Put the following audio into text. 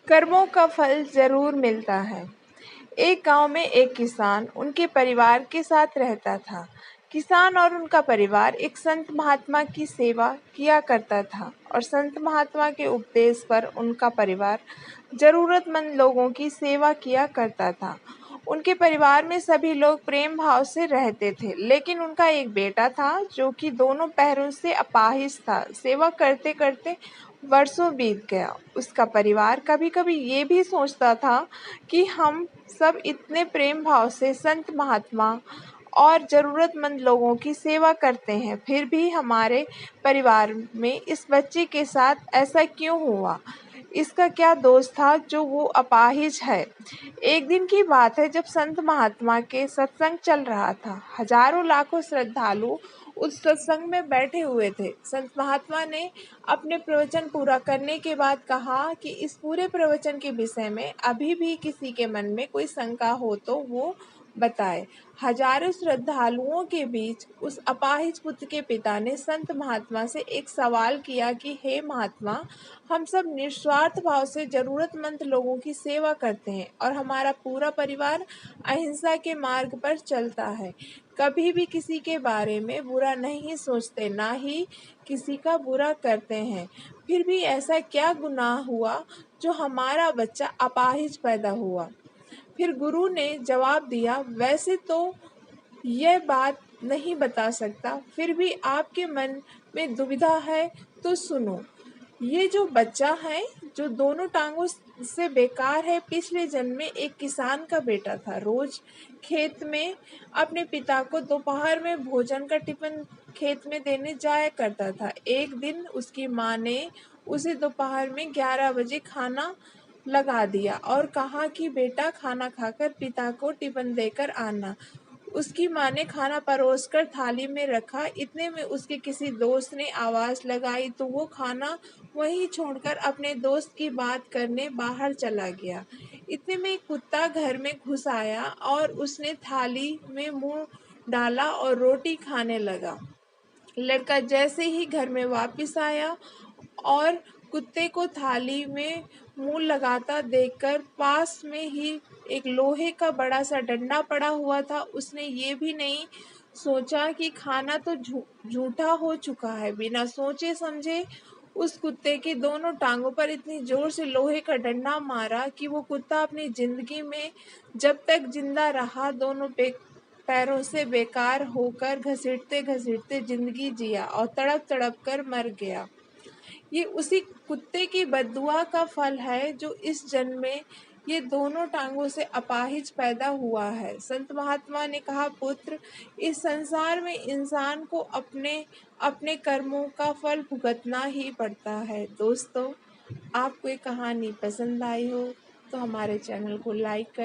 कर्मों का फल जरूर मिलता है। एक गांव में एक किसान उनके परिवार के साथ रहता था। किसान और उनका परिवार एक संत महात्मा की सेवा किया करता था और संत महात्मा के उपदेश पर उनका परिवार जरूरतमंद लोगों की सेवा किया करता था। उनके परिवार में सभी लोग प्रेम भाव से रहते थे, लेकिन उनका एक बेटा था जो कि दोनों पैरों से अपाहिज था। सेवा करते करते वर्षों बीत गया। उसका परिवार कभी-कभी ये भी सोचता था कि हम सब इतने प्रेम भाव से संत महात्मा और ज़रूरतमंद लोगों की सेवा करते हैं, फिर भी हमारे परिवार में इस बच्चे के साथ ऐसा क्यों हुआ? इसका क्या दोष था जो वो अपाहिज है? एक दिन की बात है जब संत महात्मा के सत्संग चल रहा था। हजारों लाखों श्रद्धालु उस सत्संग में बैठे हुए थे। संत महात्मा ने अपने प्रवचन पूरा करने के बाद कहा कि इस पूरे प्रवचन के विषय में अभी भी किसी के मन में कोई शंका हो तो वो बताए। हजारों श्रद्धालुओं के बीच उस अपाहिज पुत्र के पिता ने संत महात्मा से एक सवाल किया कि हे महात्मा, हम सब निस्वार्थ भाव से जरूरतमंद लोगों की सेवा करते हैं और हमारा पूरा परिवार अहिंसा के मार्ग पर चलता है। कभी भी किसी के बारे में बुरा नहीं सोचते, ना ही किसी का बुरा करते हैं। फिर भी ऐसा क्या गुनाह हुआ जो हमारा बच्चा अपाहिज पैदा हुआ? फिर गुरु ने जवाब दिया, वैसे तो यह बात नहीं बता सकता, फिर भी आपके मन में दुविधा है तो सुनो। ये जो बच्चा है जो दोनों टांगों से बेकार है, पिछले जन्म में एक किसान का बेटा था। रोज खेत में अपने पिता को दोपहर में भोजन का टिफिन खेत में देने जाया करता था। एक दिन उसकी माँ ने उसे दोपहर में 11 बजे खाना लगा दिया और कहा कि बेटा खाना खाकर पिता को टिफिन देकर आना। उसकी माँ ने खाना परोसकर थाली में रखा। इतने में उसके किसी दोस्त ने आवाज लगाई तो वो खाना वहीं छोड़कर अपने दोस्त की बात करने बाहर चला गया। इतने में एक कुत्ता घर में घुस आया और उसने थाली में मुंह डाला और रोटी खाने लगा। लड़का जैसे ही घर में वापस आया और कुत्ते को थाली में मुंह लगाता देखकर पास में ही एक लोहे का बड़ा सा डंडा पड़ा हुआ था, उसने ये भी नहीं सोचा कि खाना तो झूठा हो चुका है। बिना सोचे समझे उस कुत्ते की दोनों टांगों पर इतनी जोर से लोहे का डंडा मारा कि वो कुत्ता अपनी जिंदगी में जब तक जिंदा रहा दोनों पैरों से बेकार होकर घसीटते घसीटते जिंदगी जिया और तड़प तड़प कर मर गया। ये उसी कुत्ते की बद्दुआ का फल है जो इस जन्म में ये दोनों टांगों से अपाहिज पैदा हुआ है। संत महात्मा ने कहा, पुत्र, इस संसार में इंसान को अपने अपने कर्मों का फल भुगतना ही पड़ता है। दोस्तों, आपको ये कहानी पसंद आई हो तो हमारे चैनल को लाइक कर